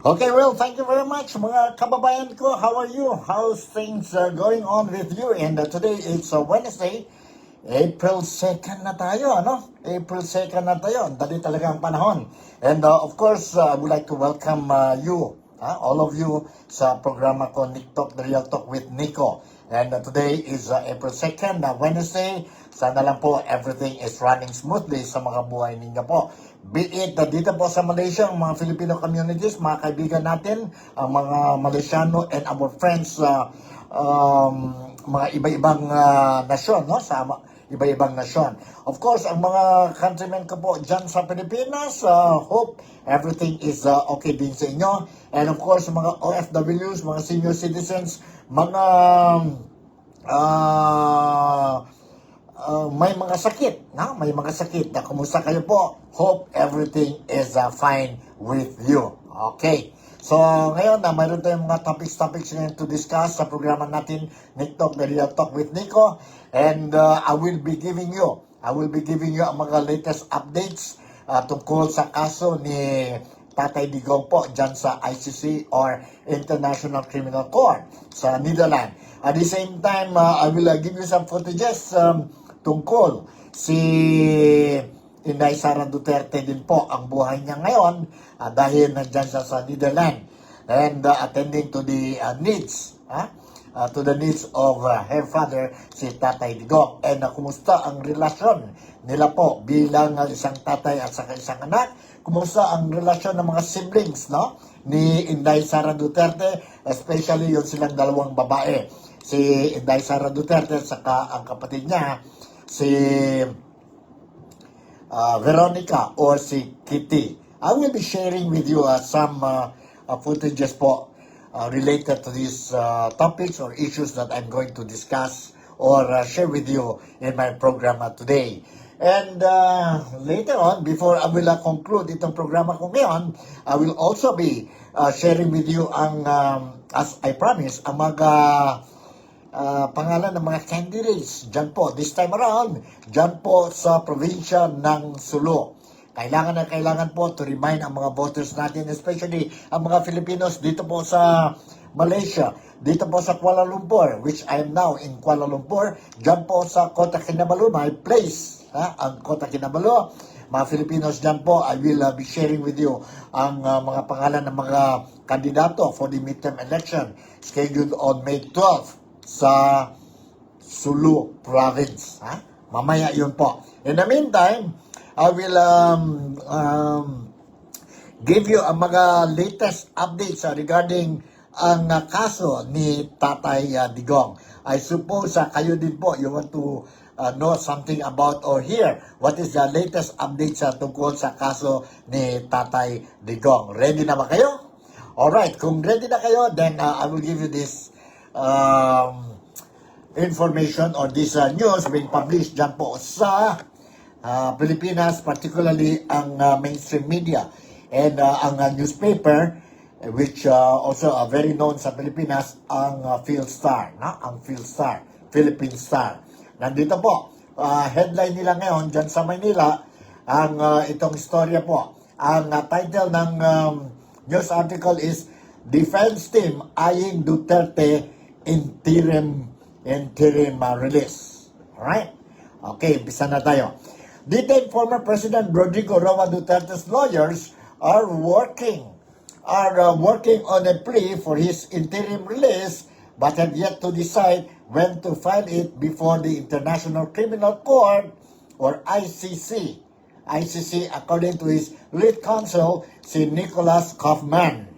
Okay, well, thank you very much, mga kababayan ko. How are you? How's things going on with you? And today it's Wednesday, April 2nd na tayo, ano? April 2nd na tayo. Ang dali talaga ang panahon. And of course, I would like to welcome you, all of you, sa programa ko, Nick Talk, The Real Talk with Nico. And today is April 2nd, Wednesday. Sana lang po everything is running smoothly sa mga buhay ninyo po. Be it dito po sa Malaysia, ang mga Filipino communities, mga kaibigan natin, ang mga Malaysiano and our friends, mga iba-ibang nasyon, no? Sa iba-ibang nasyon. Of course, ang mga countrymen ko po dyan sa Pilipinas, hope everything is okay din sa inyo. And of course, mga OFWs, mga senior citizens, mga may mga sakit, no? May mga sakit. Kumusta kayo po? Hope everything is fine with you. Okay. So, ngayon, mayroon tayong mga topics ngayon to discuss sa programa natin, Nick Talk, The Real Talk with Nico. And I will be giving you ang mga latest updates tungkol sa kaso ni Tatay Digong po dyan sa ICC or International Criminal Court sa Netherlands. At the same time, I will give you some footages tungkol si Inday Sara Duterte din po ang buhay niya ngayon dahil nandyan siya sa Netherlands and attending to the needs of her father, si Tatay Digong. And kumusta ang relasyon nila po bilang isang tatay at saka isang anak? Kumusta ang relasyon ng mga siblings, no? Ni Inday Sara Duterte, especially yung silang dalawang babae. Si Inday Sara Duterte at saka ang kapatid niya, si Veronica or si Kitty. I will be sharing with you some footages po related to these topics or issues that I'm going to discuss or share with you in my program today. And later on, before I will conclude itong programa ko ngayon, I will also be sharing with you ang, as I promised, ang mga pangalan ng mga candidates dyan po, this time around, dyan po sa probinsya ng Sulu. Kailangan po to remind ang mga voters natin, especially ang mga Filipinos dito po sa Malaysia, dito po sa Kuala Lumpur, which I am now in Kuala Lumpur, dyan po sa Kota Kinabalu, my place, ang Kota Kinabalu. Mga Filipinos dyan po, I will be sharing with you ang mga pangalan ng mga kandidato for the midterm election scheduled on May 12 sa Sulu Province. Mamaya yun po. In the meantime, I will give you ang mga latest updates regarding ang kaso ni Tatay Digong. I suppose kayo din po, you want to know something about or hear what is the latest updates tungkol sa kaso ni Tatay Digong. Ready na ba kayo? Alright, kung ready na kayo, then I will give you this information or this news being published dyan po sa Pilipinas, particularly ang mainstream media and ang newspaper which also very known sa Pilipinas, ang PhilStar, ang PhilStar, Philippine Star. Nandito po, headline nila ngayon dyan sa Manila, ang itong istorya po. Ang title ng news article is Defense Team Eyeing Duterte interim release. Alright? Okay, bisa na tayo. Detained former President Rodrigo Roa Duterte's lawyers are working on a plea for his interim release but have yet to decide when to file it before the International Criminal Court or ICC. ICC, according to his lead counsel, si Nicholas Kaufman.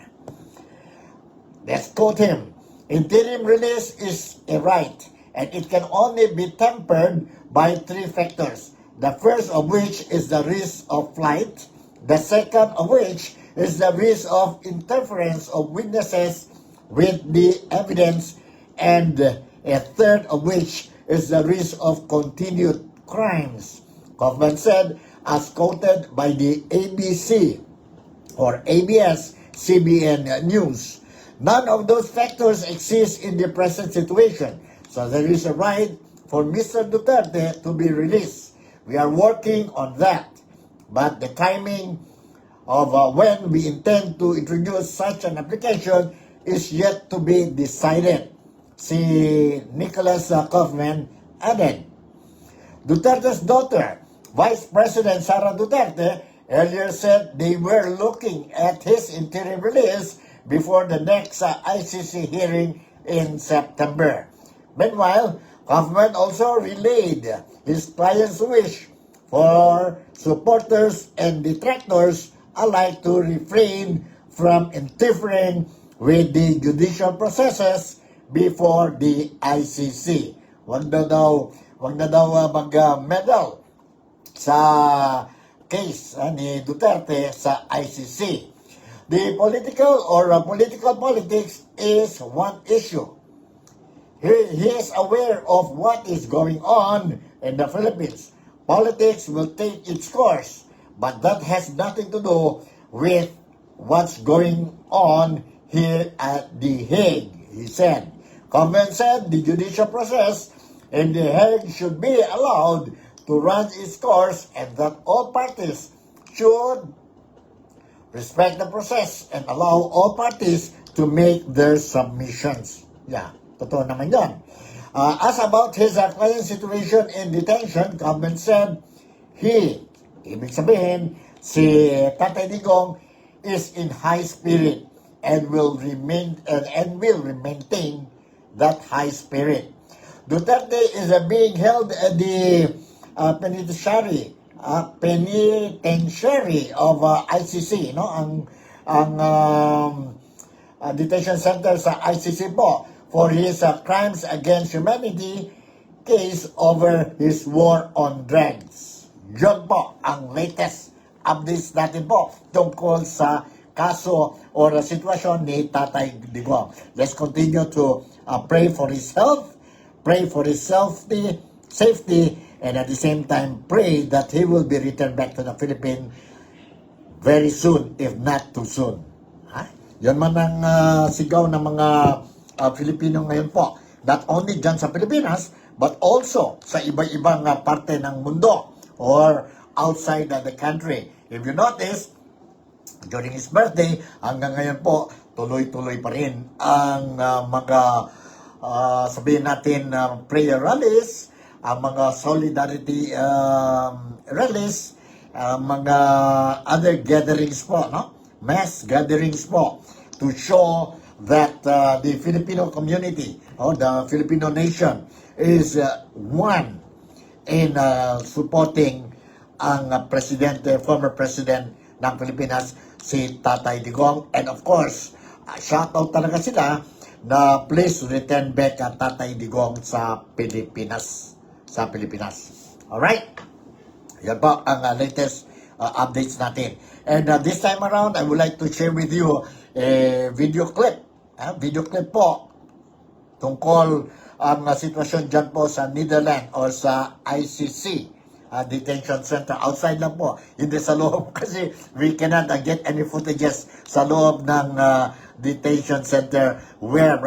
Let's quote him. Interim release is a right, and it can only be tempered by three factors. The first of which is the risk of flight. The second of which is the risk of interference of witnesses with the evidence. And a third of which is the risk of continued crimes. Kaufman said, as quoted by the ABC or ABS-CBN News. None of those factors exist in the present situation. So there is a right for Mr. Duterte to be released. We are working on that. But the timing of when we intend to introduce such an application is yet to be decided. Si Nicholas Kaufman added. Duterte's daughter, Vice President Sara Duterte, earlier said they were looking at his interim release before the next ICC hearing in September. Meanwhile, Kaufman also relayed his client's wish for supporters and detractors alike to refrain from interfering with the judicial processes before the ICC. Wag na daw mag-medal sa case ni Duterte sa ICC. The political politics is one issue. He is aware of what is going on in the Philippines. Politics will take its course, but that has nothing to do with what's going on here at The Hague, he said. Kaufman said the judicial process in The Hague should be allowed to run its course and that all parties should respect the process and allow all parties to make their submissions. Yeah, totoo naman yan. As about his client situation in detention, Kaufman said ibig sabihin, si Tatay Digong is in high spirit and will maintain that high spirit. Duterte is being held at the penitentiary of ICC, no? Ang detention center sa ICC po for his crimes against humanity case over his war on drugs. Yun po ang latest updates natin po tungkol sa kaso o sitwasyon ni Tatay Digong. Let's continue to pray for his health, pray for his safety, and at the same time pray that he will be returned back to the Philippines very soon, if not too soon. Yan man ang sigaw ng mga Filipino ngayon po. Not only dyan sa Pilipinas, but also sa iba-ibang parte ng mundo or outside the country. If you notice, during his birthday, hanggang ngayon po, tuloy-tuloy pa rin ang mga sabihin natin prayer rallies, ang mga solidarity rallies, mga other gatherings po, no? Mass gatherings po to show that the Filipino community or the Filipino nation is one in supporting ang former president ng Pilipinas, si Tatay Digong. And of course, shoutout talaga sila na please return back ang Tatay Digong sa Pilipinas. Alright? Yan po ang latest updates natin. And this time around, I would like to share with you a video clip. Video clip po tungkol ang sitwasyon dyan po sa Netherlands or sa ICC detention center. Outside lang po, hindi sa loob kasi we cannot get any footages sa loob ng detention center where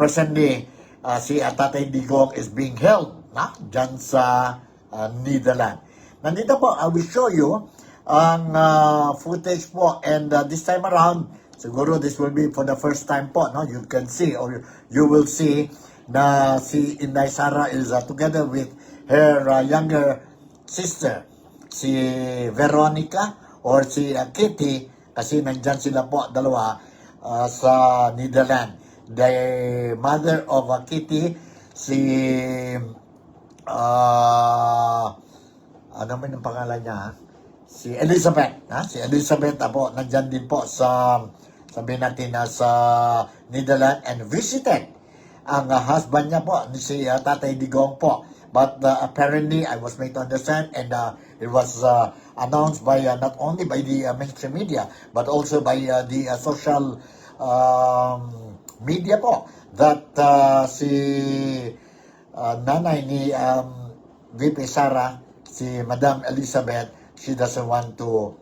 presently si Tatay Digong is being held dyan sa Netherlands. Nandito po, I will show you ang footage po, and this time around, siguro this will be for the first time po, no? You can see or you will see na si Inday Sara is together with her younger sister, si Veronica or si Kitty, kasi nandyan sila po dalawa sa Netherlands. The mother of Kitty, si ano man ang pangalan niya, si Elizabeth, si Elizabeth po nandyan din po sa, sabihin natin sa Netherlands, and visited ang husband niya po, si Tatay Digong po. But apparently, I was made to understand, and it was announced by not only by the mainstream media, but also by the social media po, that si nanay ni VP Sara, si Madam Elizabeth, she doesn't want to,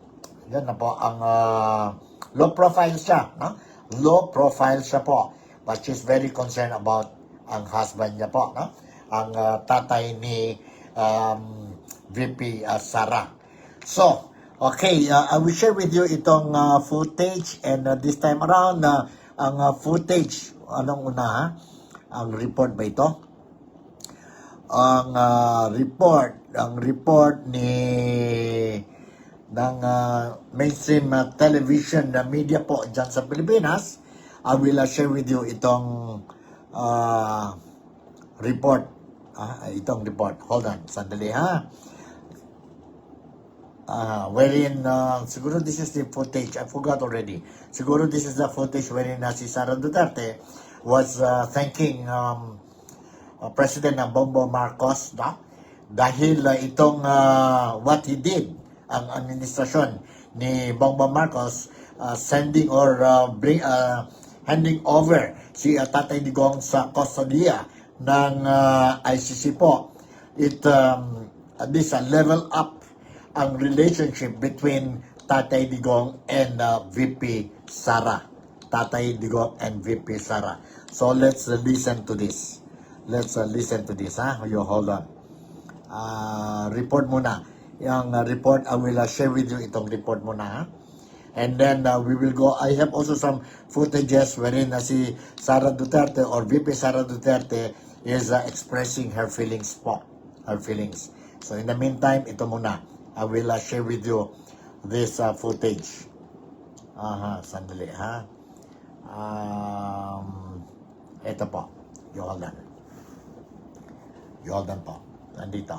yan na po, ang low profile siya, no? Low profile siya po, but she's very concerned about ang husband niya po, no? Ang tatay ni VP Sara. So, Okay, I will share with you itong footage, and this time around, ang footage, anong una ha? Ang report ba ito? Ang report ng mainstream television media po dyan sa Pilipinas. I will share with you itong report. Itong report. Hold on, sandali ha. Wherein, siguro this is the footage, I forgot already. Siguro this is the footage wherein si Sara Duterte was thanking President Bongbong Marcos, no? Dahil itong what he did, ang administrasyon ni Bongbong Marcos, sending or handing over si Tatay Digong sa kustodiya ng ICC po. This level up ang relationship between Tatay Digong and VP Sara. Tatay Digong and VP Sara. So let's listen to this. Let's listen to this, ha? You hold on. Report muna. Yung report, I will share with you itong report muna, ha? And then we will go. I have also some footages wherein si Sara Duterte or VP Sara Duterte is expressing her feelings po. Her feelings. So in the meantime, ito muna. I will share with you this footage. Sandali, ha? Ito po. You hold on. You hold on po. Nandito.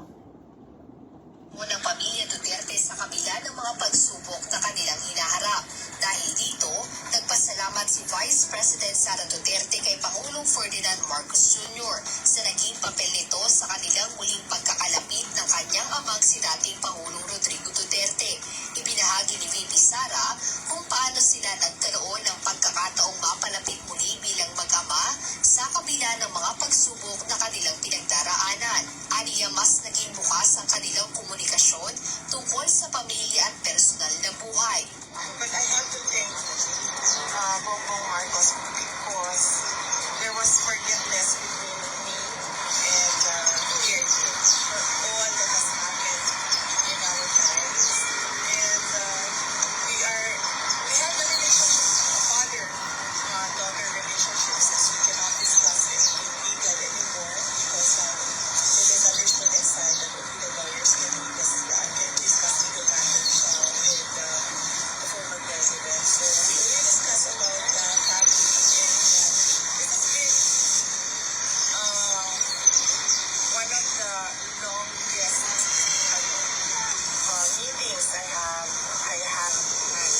Ng pamilya Duterte sa kabila ng mga pagsubok na kanilang hinaharap. Dahil dito, nagpasalamat si Vice President Sara Duterte kay Pangulong Ferdinand Marcos Jr. sa naging papel nito sa kanilang muling pagkakalapit ng kanyang amang si dating Pangulong Rodrigo Duterte. Ibinahagi ni VP Sara kung paano sila nagkaroon ng pagkakataong mapalapit muli bilang mag-ama sa kabila ng mga pagsubok na kanilang pinagdaraanan. Aniya mas naging bukas ang kanilang komunikasyon tungkol sa pamilya at personal na buhay. But I have to thank Bongbong Marcos because there was forgiveness between me and Duterte for all that has happened in our lives. And we have a relationship, a father-daughter relationship, since we cannot discuss anything legal anymore because it is understood inside that only the lawyers can discuss legal matters with the former president. So we only discuss about family, and this is one of the longest meetings I have had with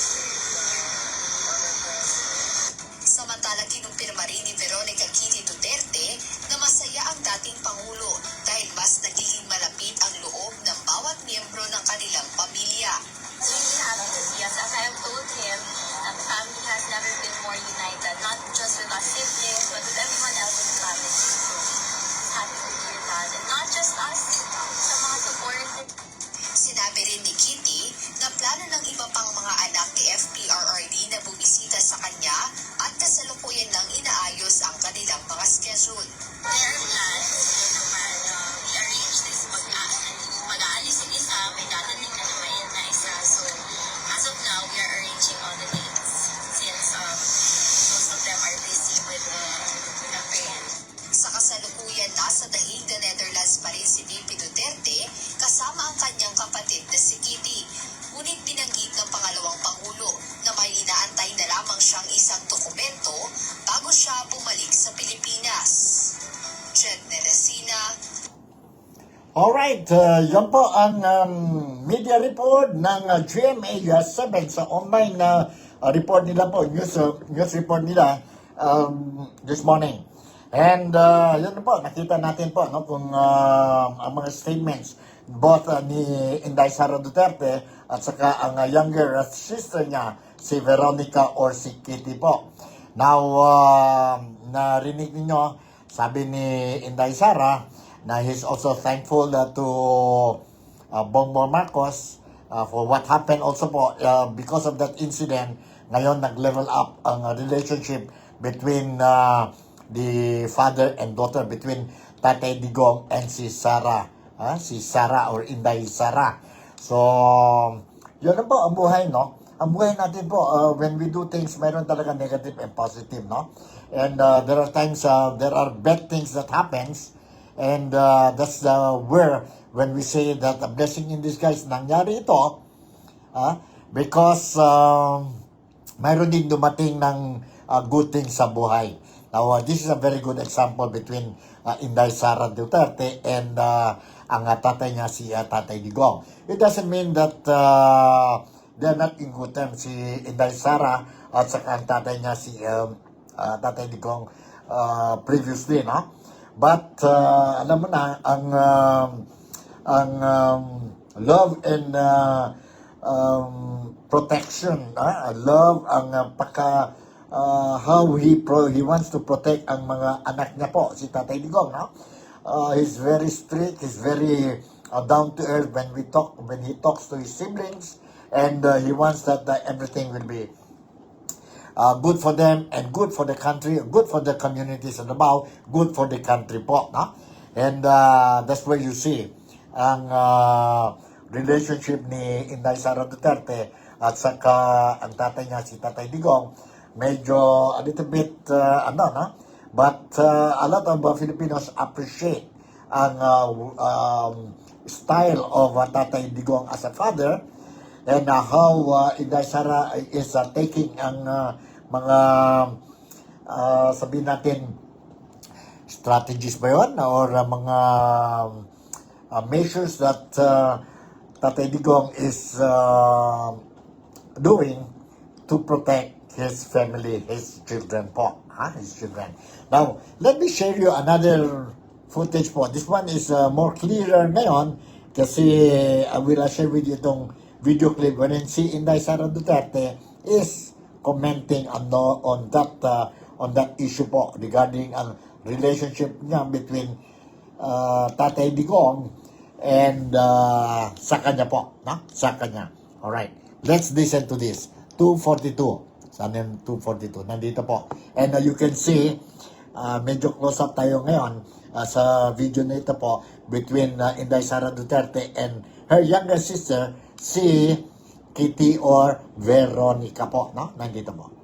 former president. Samantalang kinumpirma rin ni Veronica Kitty Duterte na masaya ang dating Pangulo dahil mas nagiging malapit ang loob ng bawat miyembro ng kanilang pamilya. Really happy to see us. As I have told him, the family has never been more united, not just with us siblings, but with everyone else in the family. So, happy to hear that. And not just us, sa mga supporters. Sinabi rin ni Kitty na plano ng iba pang mga anak ni FPRRD na bumisita sa kanya at kasalukuyan nang inaayos ang kanilang mga schedule. There are plans naman, we arrange this mag-aalis yung isa, may dadating na naman na isa. So, as of now, we are arranging all the dates since most of them are busy with the parents. Sa kasalukuyan, nasa The Hague, the Netherlands pa rin si VP Duterte kasama ang kanyang kapatid na si Kitty. Ngunit binanggit ng pangalawang Pangulo na may inaantay na lamang siyang isang dokumento bago siya bumalik sa Pilipinas. Jed Neresina. Alright, yan po ang media report ng GMA 7 sa online report nila po, news report nila this morning. And yun po, nakita natin po kung ang mga statements both ni Inday Sara Duterte at saka ang younger sister niya, si Veronica or si Kitty po. Now, narinig ninyo, sabi ni Inday Sara na he's also thankful to Bongbong Marcos for what happened also po because of that incident. Ngayon, nag-level up ang relationship between the father and daughter, between Tatay Digong and si Sara or Inday Sara. So, Yun na po ang buhay, no? Ang buhay natin po, when we do things, mayroon talaga negative and positive, no? And there are times, there are bad things that happens, and that's where, when we say that a blessing in disguise, nangyari ito, because mayroon din dumating ng good things sa buhay. Now, this is a very good example between Inday Sara Duterte and ang tatay niya, si Tatay Digong. It doesn't mean that they're not in good terms, si Inday Sara at saka ang tatay niya, si Tatay Digong previously, no? But, alam mo na, ang love and protection, love, ang how he wants to protect ang mga anak niya po, si Tatay Digong, no? He's very strict, he's very down to earth when he talks to his siblings, and he wants that everything will be good for them and good for the country, good for the communities and about, good for the country po, no? And that's where you see ang relationship ni Inday Sara Duterte at saka ang tatay niya, si Tatay Digong, medyo a little bit, no? But a lot of Filipinos appreciate ang style of Tatay Digong as a father, and how Inday Sara is taking ang mga sabihin natin strategies ba yun, or mga measures that Tatay Digong is doing to protect his family, his children po, his children. Now, let me share you another footage po. This one is more clearer ngayon kasi I will share with you itong video clip wherein si Inday Sara Duterte is commenting on that issue po regarding ang relationship niya between Tatay Digong and sa kanya po, no? Sa kanya. Alright, let's listen to this. 242. Sana yung 242. Nandito po. And you can see, medyo close up tayo ngayon sa video na ito po between Inday Sara Duterte and her younger sister, si Kitty or Veronica po, no? Nandito po.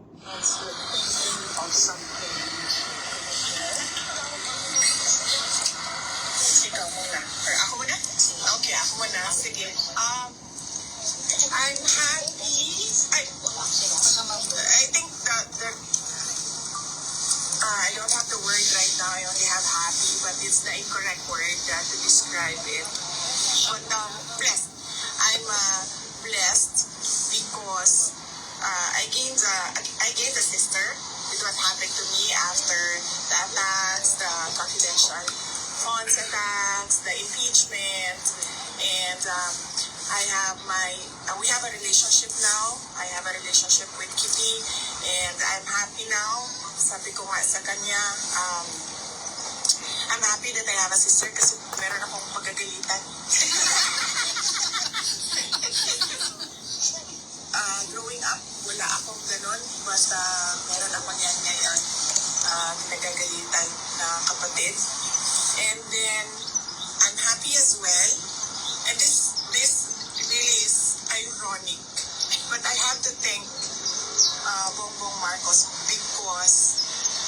Ikaw muna. Or ako muna? Okay, ako muna. Sige. I'm happy. I think that I don't have the word right now. I only have happy, but it's the incorrect word to describe it. But blessed. I'm blessed because I gained a sister with what happened to me after the attacks, the confidential funds attacks, the impeachment, and we have a relationship now. I have a relationship with Kitty, and I'm happy now. Sabi ko nga sa kanya, I'm happy that I have a sister kasi meron akong pagagalitan. Growing up, wala akong ganun. Basta meron ako niyan ngayon. Nagagalitan na kapatid. And then, I'm happy as well. And this really is ironic. But I have to thank Bongbong Marcos because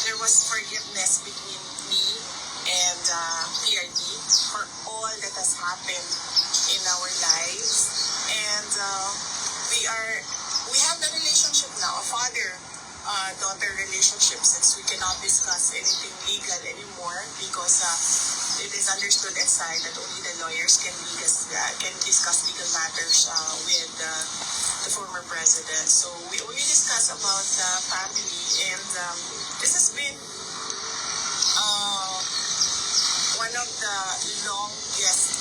there was forgiveness between me and PRD for all that has happened in our lives. And we have the relationship now, a father-daughter relationship, since we cannot discuss anything legal anymore because it is understood inside that only the lawyers can discuss legal matters with the former president. So we only discuss about the family, and this has been one of the longest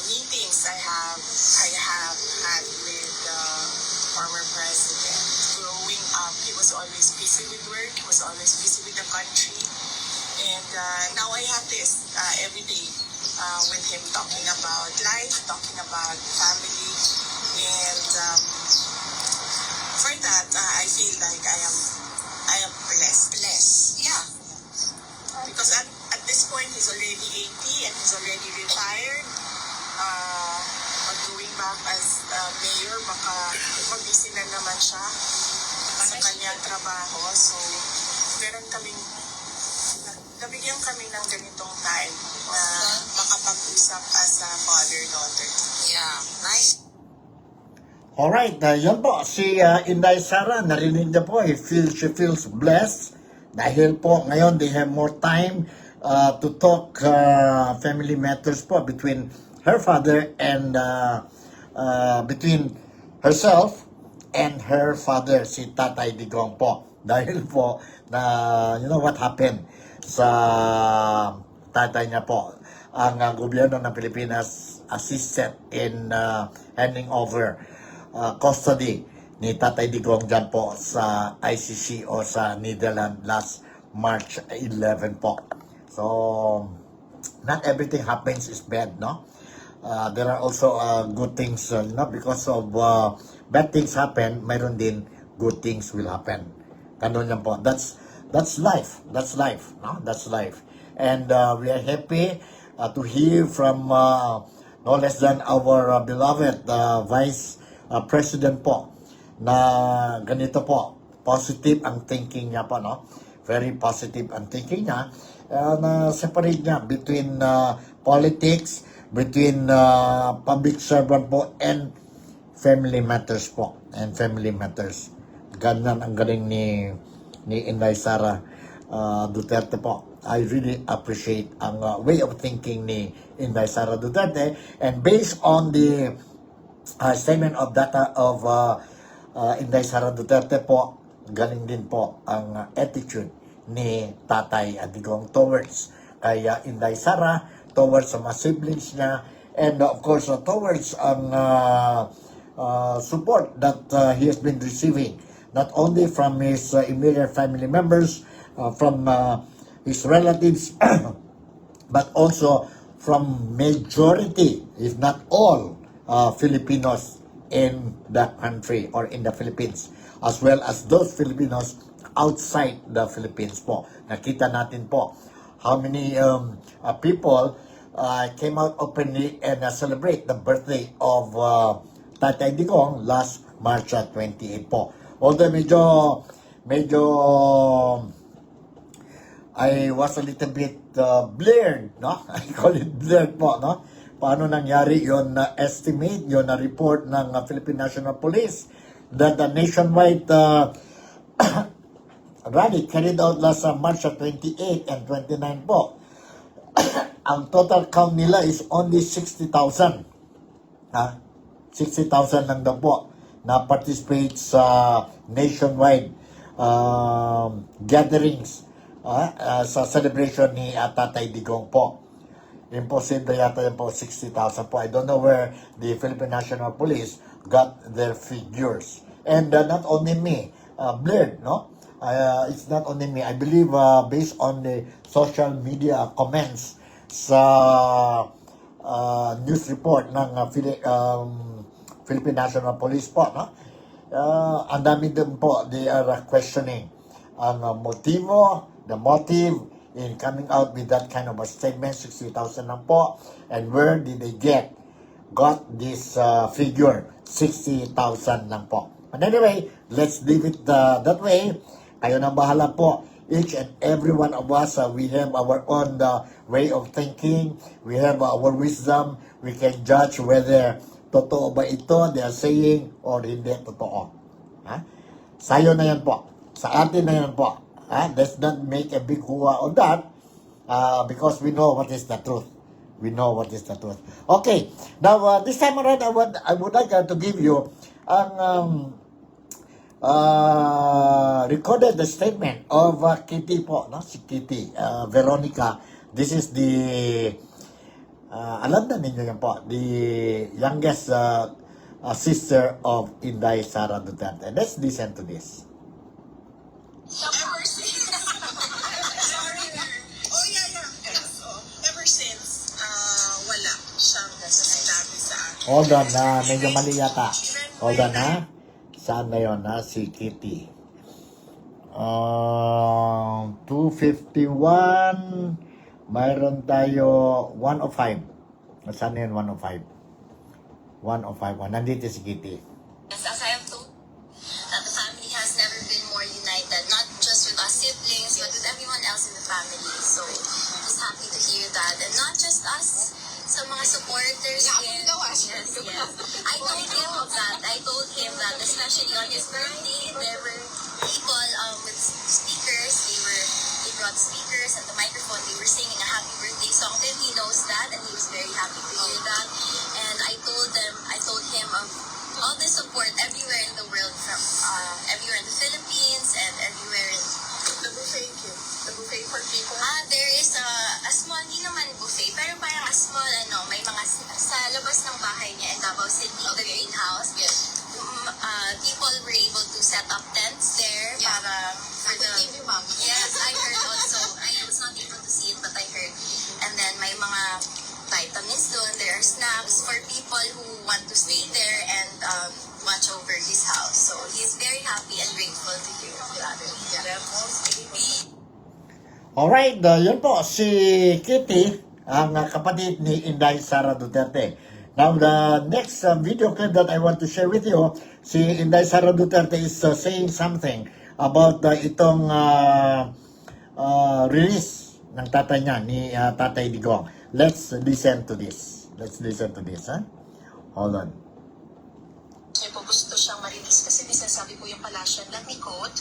meetings I have had with the former president. Growing up, he was always busy with work. He was always busy with the country. And now I have this every day with him talking about life, talking about family. And for that, I feel like I am blessed. Yeah. Because at this point, he's already 80 and he's already retired. Going back as mayor, baka mabisi na naman siya sa kanyang trabaho. So, nabigyan kami ng ganitong time na makapag-usap as a father-daughter. Yeah, nice. Alright, yan po, si Inday Sara, narinig niya po, she feels blessed dahil po ngayon they have more time to talk family matters po between her father and between herself and her father, si Tatay Digong po. Dahil po na, you know what happened sa tatay niya po. Ang gobyerno ng Pilipinas assisted in handing over custody ni Tatay Digong dyan po sa ICC o sa Netherlands last March 11 po. So, not everything happens is bad, no? There are also good things, because of bad things happen, mayroon din good things will happen. Ganun yan po. That's life. That's life, no? That's life. And we are happy to hear from no less than our beloved Vice President po na ganito po, positive ang thinking niya po, no? Very positive ang thinking niya. Na separate niya between politics, between public servant po and family matters po. And family matters. Ganyan ang galing ni Inday Sara Duterte po. I really appreciate ang way of thinking ni Inday Sara Duterte, and based on the statement of data of Inday Sara Duterte po, galing din po ang attitude ni Tatay Digong towards kay Inday Sara, towards sa mga siblings niya, and of course towards ang support that he has been receiving, not only from his immediate family members, from his relatives, but also from majority, if not all, Filipinos in the country or in the Philippines, as well as those Filipinos outside the Philippines po. Nakita natin po how many people came out openly and celebrate the birthday of Tatay Digong last March 28 po. Although medyo I was a little bit blurred, no? I call it blurred po, no? Paano nangyari yon na estimate, yon na report ng Philippine National Police that the nationwide rally carried out last March 28 and 29 po. Ang total count nila is only 60,000. 60,000 lang daw po na participate sa nationwide gatherings sa celebration ni Tatay Digong po. Imposible yata yan po, 60,000 po. I don't know where the Philippine National Police got their figures. And not only me, blurred, no? It's not only me. I believe based on the social media comments sa news report ng Philippine National Police po, no? Ang dami din po, they are questioning ang the motive in coming out with that kind of a statement, 60,000 lang po, and where did they got this figure, 60,000 lang po. But anyway, let's leave it that way. Kayo na bahala po. Each and every one of us, we have our own way of thinking. We have our wisdom. We can judge whether totoo ba ito, they are saying, or hindi totoo. Sayo na yan po. Sa atin na yan po. Let's not make a big hua on that because we know what is the truth. We know what is the truth. Okay. Now, this time around, I would like to give you ang recorded the statement of Kitty po, no? Si Kitty, Veronica. This is the alam na ninyo yan po, the youngest sister of Inday Sara Duterte. Let's listen to this. Ever since, ever since, wala siyang sinabi sa akin. Hold on na, medyo mali yata. Hold on na. Saan na yun na? Si Kitty. 251. Mayroon tayo 105. Saan na yun 105? 1051. Nandito si Kitty. Yes, as I have told, that the family has never been more united, not just with us siblings, but with everyone else in the family. So, just happy to hear that. And not just us, sa mga supporters. Yes. I told him of that. I told him that, especially on his birthday, there were people with speakers. They brought speakers and the microphone. They were singing a happy birthday song to him. He knows that, and he was very happy to hear that. And I told him of all the support everywhere in the world, from everywhere in the Philippines and everywhere in The buffet, Kim. The buffet for people. there is a small, hindi naman buffet, pero parang a small, may mga sa labas ng bahay niya in Davao City, the greenhouse. People were able to set up tents there para for the... Yes, I heard also. I was not able to see it, but I heard. And then may mga vitamins doon. There are snacks for people who want to stay there and watch over his house. So he's very happy and grateful to hear that. Alright, yun po, si Kitty, ang kapatid ni Inday Sara Duterte. Now, the next video clip that I want to share with you, si Inday Sara Duterte is saying something about itong release ng tatay niya, ni Tatay Digong. Let's listen to this. Ha? Hold on. Niya po gusto siyang ma-release kasi may sinasabi po yung palasyo. Let me quote,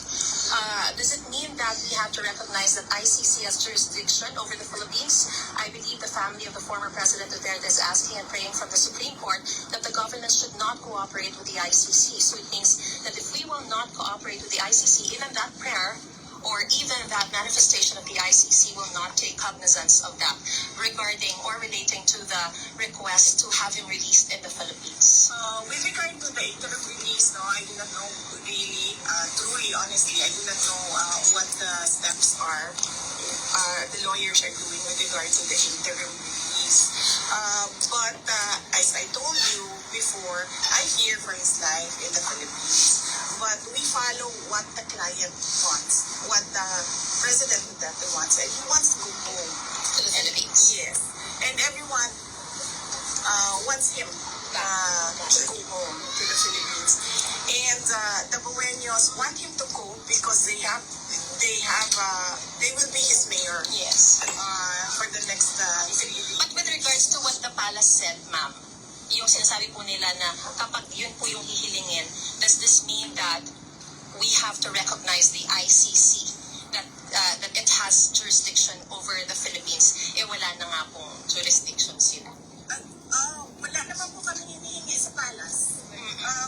does it mean that we have to recognize that ICC has jurisdiction over the Philippines? I believe the family of the former President Duterte is asking and praying from the Supreme Court that the government should not cooperate with the ICC. So it means that if we will not cooperate with the ICC, even that prayer or even that manifestation of the ICC will not take cognizance of that regarding or relating to the request to have him released in the Philippines. With regard to the interim release, I do not know really, truly, honestly, I do not know what the steps are the lawyers are doing with regard to the interim release. But as I told you before, I fear for his life in the Philippines. But we follow what the client wants, what the President Duterte wants, and he wants to go home To the Philippines. Yes, and everyone wants him to go home to the Philippines, and the Buenos want him to go because they will be his mayor. Yes. For the next 3 years. But with regards to what the palace said, ma'am, yung sinasabi po nila na kapag yun po yung hihilingin, does this mean that we have to recognize the ICC, that it has jurisdiction over the Philippines? Wala na nga pong jurisdiction sila. Wala naman po kami hinihingi sa palace.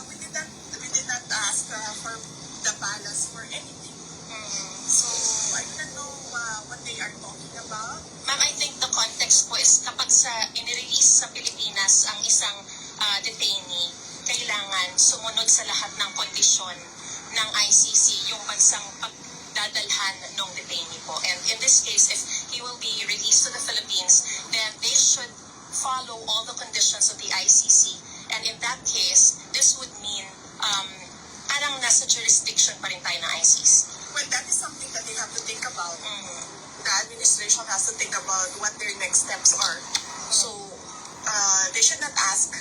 We did not ask for the palace for anything. So, I don't know what they are talking about. Ma'am, I think the context po is kapag inirelease sa Pilipinas ang isang detainee, kailangan sumunod sa lahat ng kondisyon ng ICC, yung bansang pagdadalhan ng detainee po. And in this case, if he will be released to the Philippines, then they should follow all the conditions of the ICC. And in that case, this would mean parang nasa jurisdiction pa rin tayo ng ICC. Well, that is something that they have to think about. The administration has to think about what their next steps are. So, they should not ask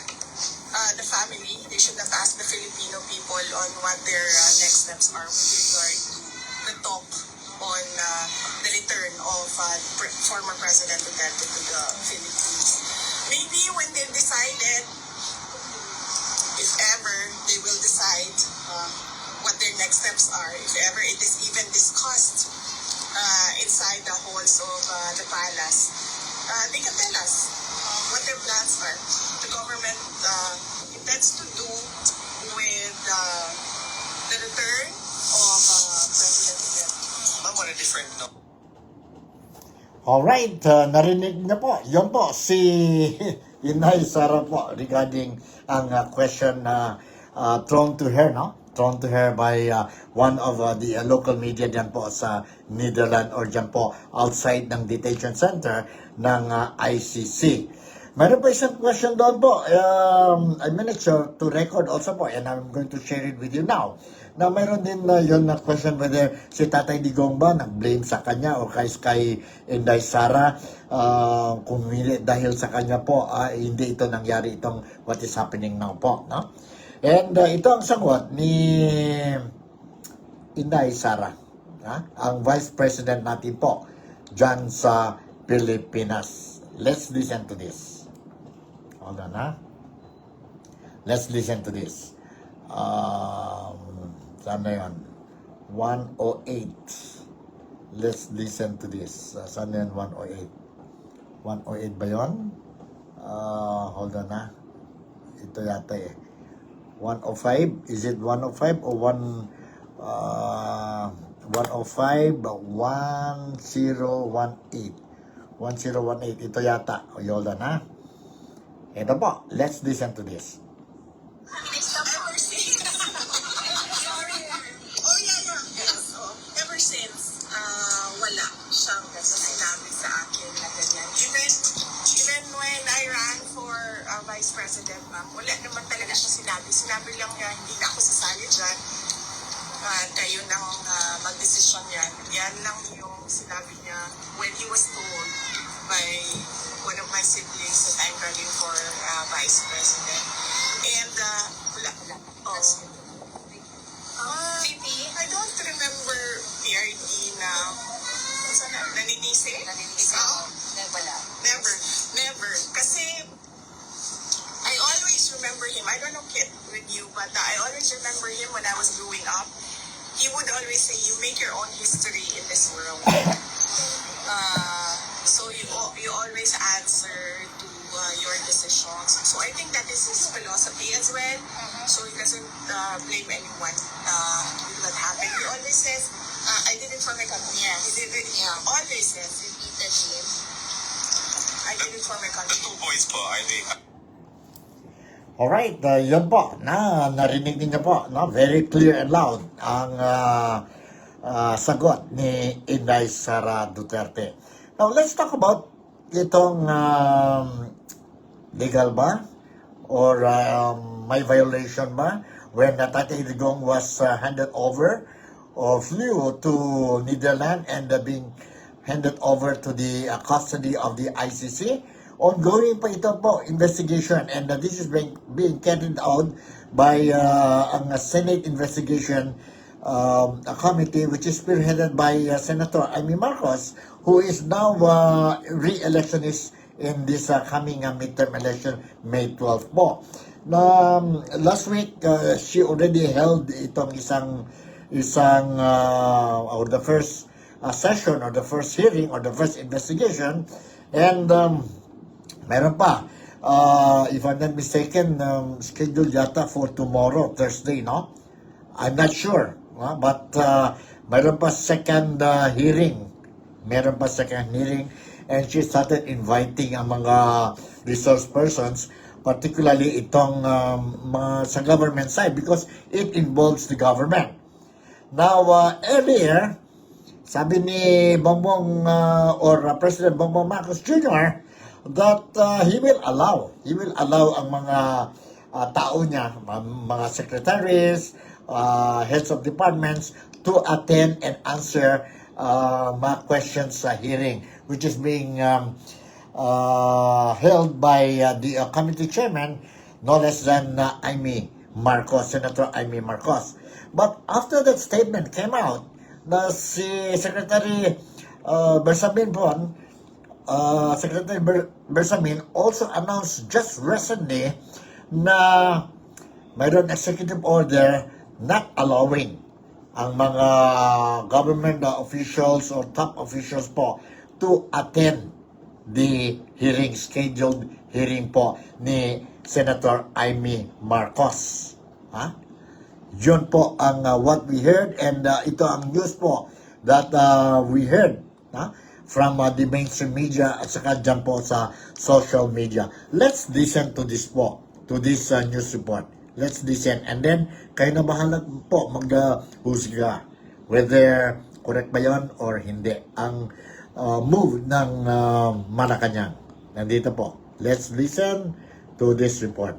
the family, they should not ask the Filipino people on what their next steps are with regard to the talk on the return of former President Duterte to the Philippines. Maybe when they decided, if ever they will decide what their next steps are, if ever it is even discussed inside the halls of the palace, they can tell us what their plans are. The government intends to do with the return of President Duterte. Ma'am, on a different note. Alright, narinig na po. Yun po, si Inday Sara po regarding ang question thrown to her, no? Thrown to her by one of the local media dyan po sa Netherlands or dyan po outside ng detention center ng ICC. Mayroon pa isang question doon po. I managed to record also po and I'm going to share it with you now. Na mayroon din yun na question whether si Tatay Digong ba nag-blame sa kanya o kay Inday Sara kung hindi dahil sa kanya po hindi ito nangyari itong what is happening now po. No? And ito ang sagot ni Inday Sara, ang Vice President natin po dyan sa Pilipinas. Let's listen to this. Hold on, Let's listen to this. Saan na yun? 108. Let's listen to this. Saan na yun? 108. 108 ba yun? Hold on, Ito yata 105? Is it 105 o 105, 1018. 1018. Ito yata. Hold on, Ito po, let's listen to this. Ever since, wala siyang sinabi sa akin na ganyan. Even when I ran for Vice President, ma'am, wala naman talaga siya sinabi. Sinabi lang niya, hindi na ako sasali dyan. Kayo nang mag-desisyon yan. Yan lang yung sinabi niya when he was told by one of my siblings that I'm running for Vice President. And, wala. I don't remember PRD na naninisi. Never. Kasi, I always remember him. I don't know, Kit, with you, but I always remember him when I was growing up. He would always say, you make your own history in this world. So you always answer to your decisions. So I think that is his philosophy as well. So he doesn't blame anyone with what happened. He always says, I did it for my country. Yes. He did it. Always says, Repeatedly. I did it for my country. The 2 boys po, are they... Alright, yun po, narinig niyo po, very clear and loud ang sagot ni Inday Sara Duterte. Now, let's talk about itong legal ba? Or may violation ba? When Tatay Digong was handed over or flew to Netherlands and being handed over to the custody of the ICC. Ongoing pa ito po, investigation, and this is being carried out by ang Senate Investigation Committee, which is spearheaded by Senator Amy Marcos, who is now re-electionist in this coming midterm election, May 12 po. Last week, she already held itong isang or the first session or the first hearing or the first investigation, and meron pa, if I'm not mistaken, scheduled yata for tomorrow, Thursday, no? I'm not sure, but meron pa second hearing. Meron pa second hearing, and she started inviting ang mga resource persons, particularly itong sa government side, because it involves the government. Now, earlier, sabi ni Bongbong or President Bongbong Marcos Jr., that he will allow ang mga tao niya, mga secretaries, heads of departments to attend and answer mga questions sa hearing, which is being held by the committee chairman, no less than Senator Amy Marcos. But after that statement came out, na si Secretary Bersamin po, Secretary Bersamin also announced just recently na mayroon executive order not allowing ang mga government officials or top officials po to attend the scheduled hearing po ni Senator Amy Marcos. Yun po ang what we heard, and ito ang news po that we heard from the mainstream media at saka dyan po sa social media. Let's listen to this po, to this news report. Let's listen, and then kayo na bahala po mag-husga whether correct ba yun or hindi ang move ng Malacanang. Nandito po. Let's listen to this report.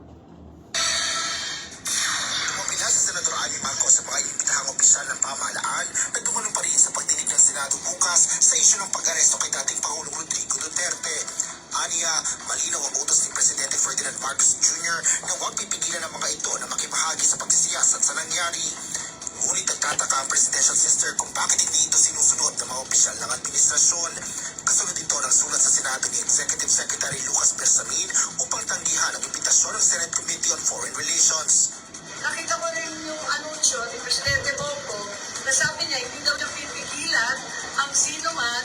Tumapila si Senador Amy Marcos sa mga inimbitahang opisyal ng pamahalaan na dumalo pa rin sa pagdinig ng Senado bukas sa isyu ng pag-aresto kay dating Pangulong Rodrigo Duterte. Aniya, malinaw ang utos ni Presidente Ferdinand Marcos Jr. na huwag pipigilan ang mga ito na makibahagi sa pagsisiyasat sa nangyari. Ngunit nagtataka ang presidential sister kung bakit hindi ito sinusunod ng mga opisyal ng administrasyon. Kasunod ito ng sulat sa Senado ni Executive Secretary Lucas Bersamin upang tanggihan ang imbitasyon ng Senate Committee on Foreign Relations. Nakita ko rin yung anunsyo ni Presidente Bongo na sabi niya hindi daw niya pipigilan ang sino man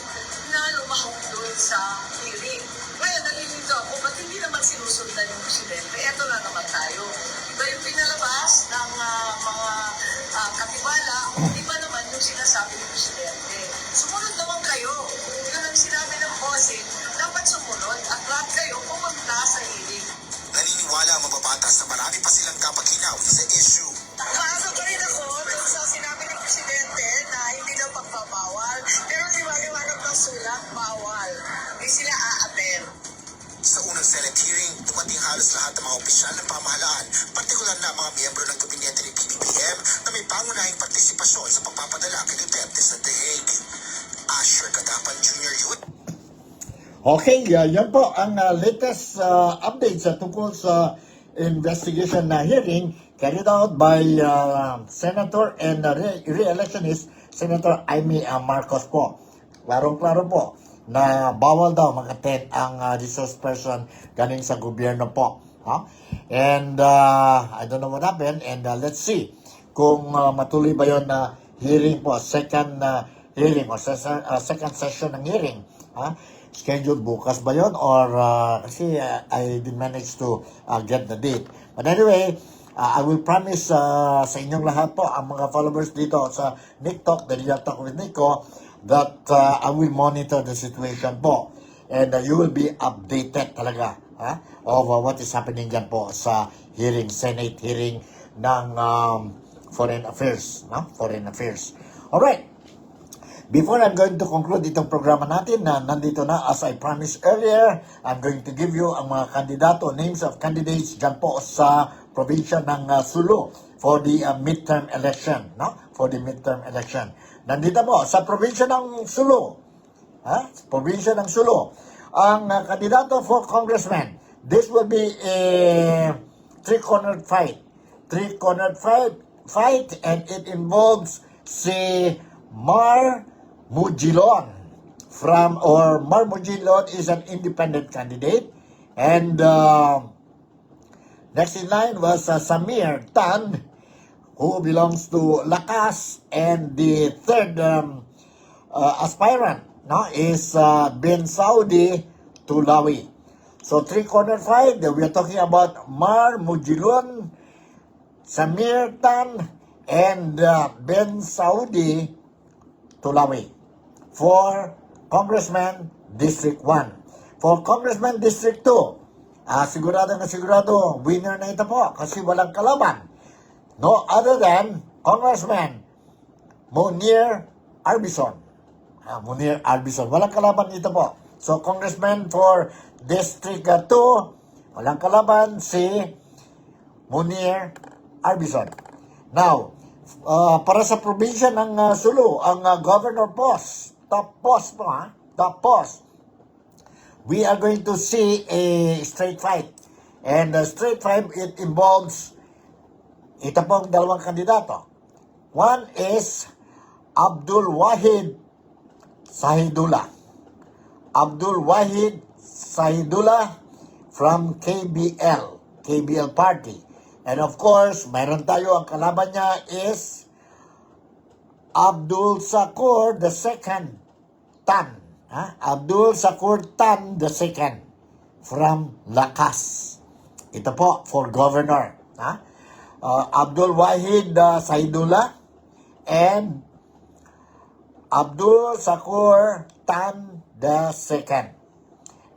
na lumahok doon sa hearing. Ngayon, nalilito ako, ba't hindi naman sinusundan yung Presidente? Eto na naman tayo. Iba yung pinalabas ng mga katibala, iba naman yung sinasabi ng Presidente. Sumunod naman kayo. Yun ang sinabi ng bossing, dapat sumunod at lahat kayo pumunta sa hearing. Naniniwala ang mababatas na marami pa silang kapag-hinawi sa issue. Nakasok pa rin ako dun sa sinabi ng Presidente na hindi daw pagbabawal. Pero liwanag ng sulat, bawal. Hindi sila aaten. Sa unang Senate hearing, dumating halos lahat ng mga opisyal ng pamahalaan, partikular na mga miyembro ng gabinete ni PBBM na may pangunahing partisipasyon sa pagpapadala kay Duterte sa The Hague. Asher Kadapan Jr. yun. Okay, yan po ang latest update sa tungkol sa investigation na hearing carried out by Senator and re-electionist Senator Amy Marcos po. Klarong-klaro po na bawal daw mag-attend ang resource person galing sa gobyerno po. And I don't know what happened and let's see kung matuloy ba yon na hearing po, second hearing or second session ng hearing. Scheduled bukas ba yun or kasi I didn't manage to get the date. But anyway, I will promise sa inyong lahat po, ang mga followers dito sa Nick Talk, the Real Talk with Nico, that I will monitor the situation po. And you will be updated talaga of what is happening dyan po sa hearing, Senate hearing ng Foreign Affairs. Foreign Affairs. Alright. Before I'm going to conclude itong programa natin na nandito na, as I promised earlier, I'm going to give you ang mga kandidato, names of candidates dyan po sa probinsya ng Sulu for the midterm election. For the midterm election. Nandito po sa probinsya ng Sulu. Probinsya ng Sulu. Ang kandidato for congressman, this will be a three-cornered fight. Three-cornered fight and it involves si Mar Mujilon Mar Mujilon is an independent candidate, and next in line was Samir Tan, who belongs to Lakas, and the third aspirant is Ben Saudi Tulawi. So three-corner fight, we are talking about Mar Mujilon, Samir Tan, and Ben Saudi Tulawi for Congressman District 1. For Congressman District 2, sigurado na sigurado, winner na ito po kasi walang kalaban. No other than Congressman Munir Arbison. Munir Arbison. Walang kalaban ito po. So, Congressman for District 2, walang kalaban si Munir Arbison. Now, para sa probinsya ng Sulu, ang governor post, top post, we are going to see a straight fight. And the straight fight, it involves ito pong dalawang kandidato. One is Abdul Wahid Sahidullah. Abdul Wahid Sahidullah from KBL Party. And of course, mayroon tayo, ang kalaban niya is Abdul Shakur II Tan. Abdul Shakur Tan II from Lakas. Ito po for governor. Abdul Wahid Sahidullah and Abdul Shakur Tan II.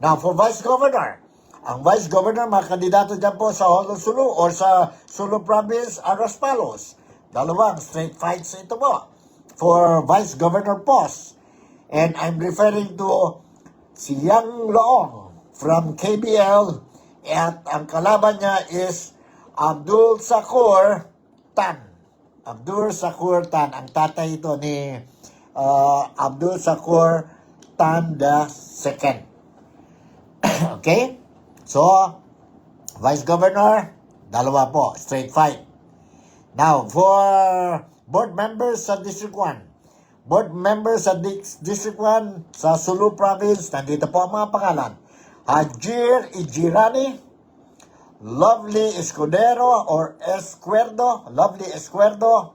Now, for vice governor, ang vice governor, mga kandidato dyan po sa Holo Sulu or sa Sulu Province are as follows. Dalawang straight fights ito po for vice governor post. And I'm referring to si Yang Loong from KBL at ang kalaban niya is Abdul Shakur Tan. Abdul Shakur Tan, ang tatay ito ni Abdul Shakur Tan II. Okay? So, Vice Governor, dalawa po, straight fight. Now, for board members sa District 1. Board members sa District 1 sa Sulu Province, nandito po ang mga pangalan. Hajir Ijirani, Lovely Escudero or Escuerdo, Lovely Escuerdo.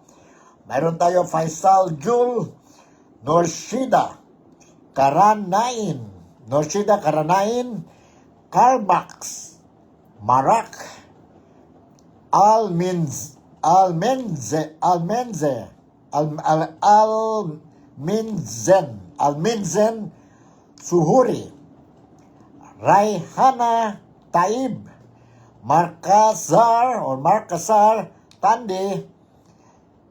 Mayroon tayo Faisal Jul, Norshida Karanain, Carmax, Marak, Almenzen, Suhuri, Raihana Taib, Markazar Tandi,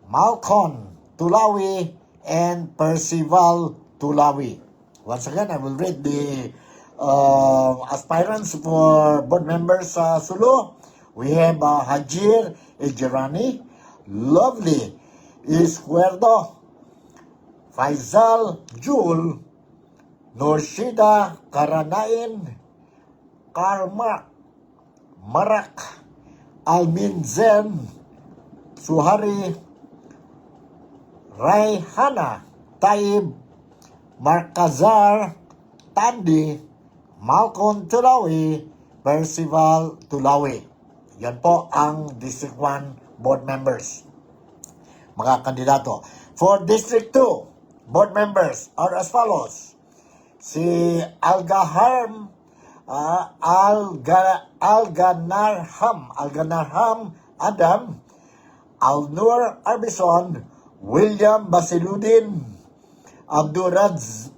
Malcon Tulawi, and Percival Tulawi. Once again, I will read the aspirants for board members sa Sulu. We have Hajir Ejirani, Lovely Escuerdo, Faisal Jul, Norshida Karanain, Marak, Alminzen, Suhari, Raihana Taib, Markazar Tandi, Malcon Tulawi, Percival Tulawi. Yan po ang District 1 board members. Mga kandidato. For District 2, board members are as follows. Si Alganarham Adam, Alnur Arbison, William Basiludin, Abduraz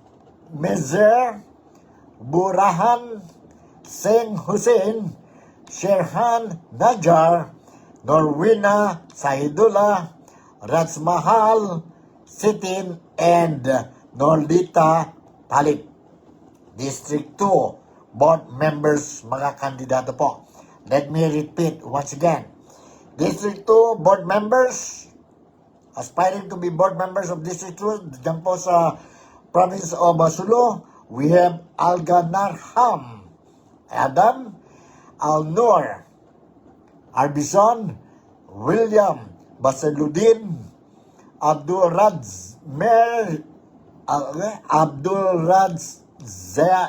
Mezer, Burahan Singh Hussein, Sherhan Najar, Norwina Saidullah, Rajmahal Sitin, and Nolita Talib. District 2 board members, mga kandidato po. Let me repeat once again. District 2 board members, aspiring to be board members of District 2, dyan po sa province of Sulu, we have Alganarham Adam, Alnur Arbison, William Basiludin,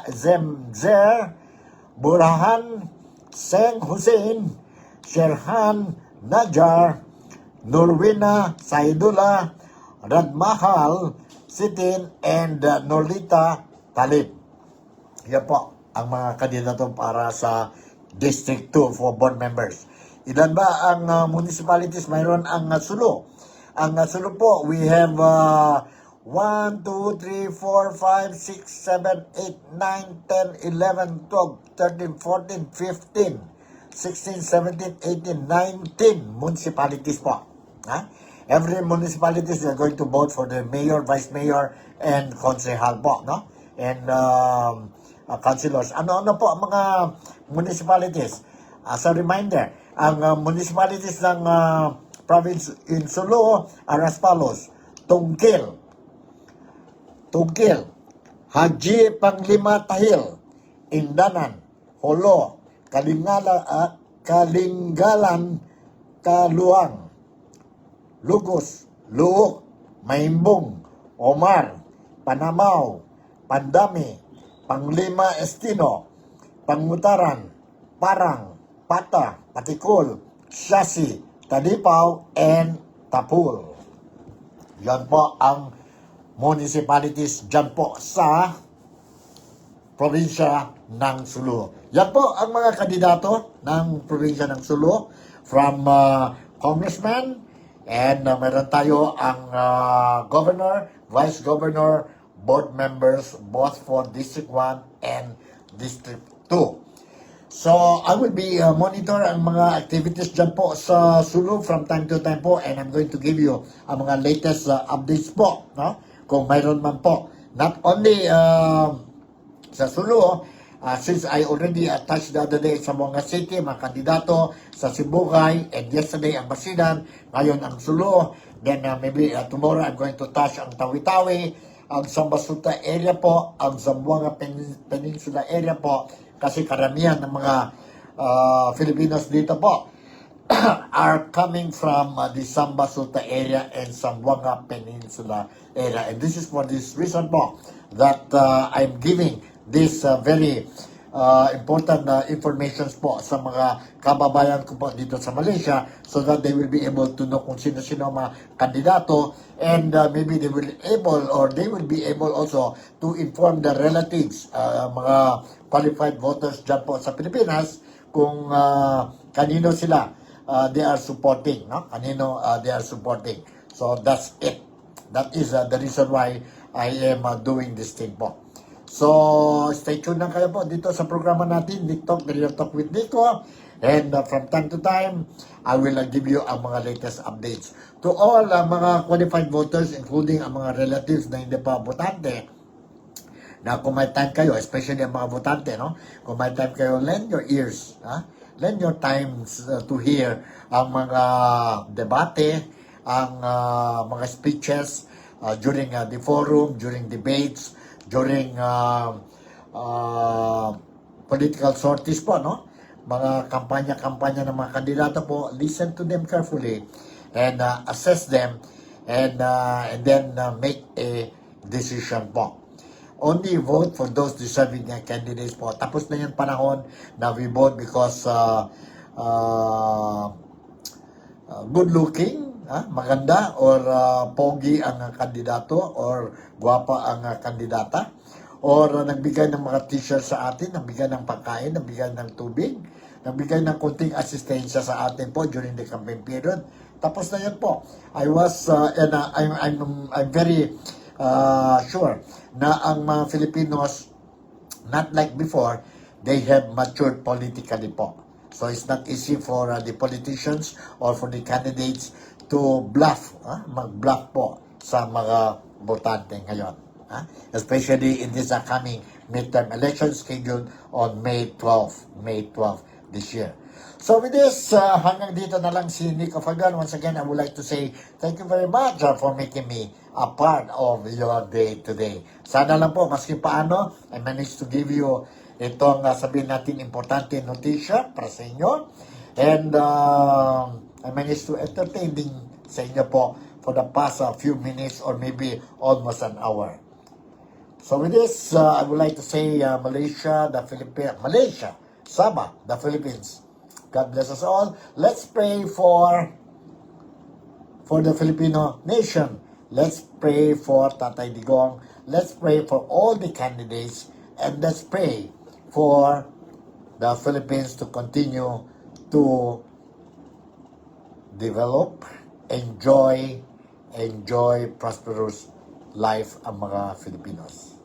Zemzer, Burahan Singh Hussein, Sherhan Najar, Norwina Saidullah, Radmahal Sitin, and Nolita Talib. Yan po ang mga kandidato para sa District 2 for board members. Ilan ba ang municipalities mayroon ang Sulu? Ang Sulu po, we have 1, 2, 3, 4, 5, 6, 7, 8, 9, 10, 11, 12, 13, 14, 15, 16, 17, 18, 19 municipalities po. Every municipalities, they are going to vote for the mayor, vice mayor, and konsehal po, no? And councilors. Ano po ang mga municipalities? As a reminder, ang municipalities ng province in Sulu are as follows. Tungkil, Haji Panglima Tahil, Indanan, Holo, Kalinggalan, Kaluang, Lugos, Luok, Maimbong, Omar, Panamaw, Pandami, Panglima Estino, Pangutaran, Parang, Pata, Patikul, Sasi, Tadipaw, and Tapul. Yan po ang municipalities dyan po sa probinsya ng Sulu. Yan po ang mga kandidato ng probinsya ng Sulu from congressman, and meron tayo ang governor, vice governor, board members both for District 1 and District 2. So, I will be monitor ang mga activities dyan po sa Sulu from time to time po, and I'm going to give you ang mga latest updates po, no? Kung mayroon man po. Not only sa Sulu, since I already touched the other day sa Buanga City, mga kandidato sa Sibugay, and yesterday ang Basilan, ngayon ang Sulu, then maybe tomorrow I'm going to touch ang Tawi-Tawi, ang Sambasuta area po, ang Zamboanga Peninsula area po, kasi karamihan ng mga Filipinos dito po are coming from the Sambasuta area and Zamboanga Peninsula area. And this is for this reason po that I'm giving this very important informations po sa mga kababayan ko po dito sa Malaysia so that they will be able to know kung sino-sino mga kandidato, and maybe they will be able also to inform the relatives, mga qualified voters dyan po sa Pilipinas, kung kanino sila they are supporting, no? Kanino they are supporting. So that's it. That is the reason why I am doing this thing po. So, stay tuned lang kayo po dito sa programa natin, Nick Talk, Real Talk with Nico. And from time to time, I will give you ang mga latest updates. To all mga qualified voters, including ang mga relatives na hindi pa botante, na kung may time kayo, especially ang mga botante, no? Kung may time kayo, lend your ears, ha? Lend your time to hear ang mga debate, ang mga speeches during the forum, during debates, during political sorties po, no? Mga kampanya-kampanya ng mga kandidato po, listen to them carefully and assess them and then make a decision po. Only vote for those deserving candidates po. Tapos na yung panahon na we vote because good looking, maganda, or pogi ang kandidato, or gwapa ang kandidata, or nagbigay ng mga t-shirt sa atin, nagbigay ng pagkain, nagbigay ng tubig, nagbigay ng kunting asistensya sa atin po during the campaign period. Tapos na yun po. I was, and I'm very sure na ang mga Filipinos, not like before, they have matured politically po. So it's not easy for the politicians or for the candidates to bluff, mag-bluff po sa mga botante ngayon. Especially in this coming midterm election scheduled on May 12 this year. So with this, hanggang dito na lang si Nico Fagan. Once again, I would like to say thank you very much for making me a part of your day today. Sana lang po, maski paano, I managed to give you itong sabihin natin importante notisya para sa inyo. And I managed to entertain din sa inyo po for the past few minutes or maybe almost an hour. So with this, I would like to say Malaysia, Sabah, the Philippines. God bless us all. Let's pray for the Filipino nation. Let's pray for Tatay Digong. Let's pray for all the candidates. And let's pray for the Philippines to continue to develop, enjoy prosperous life ang mga Filipinos.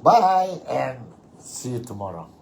Bye and see you tomorrow.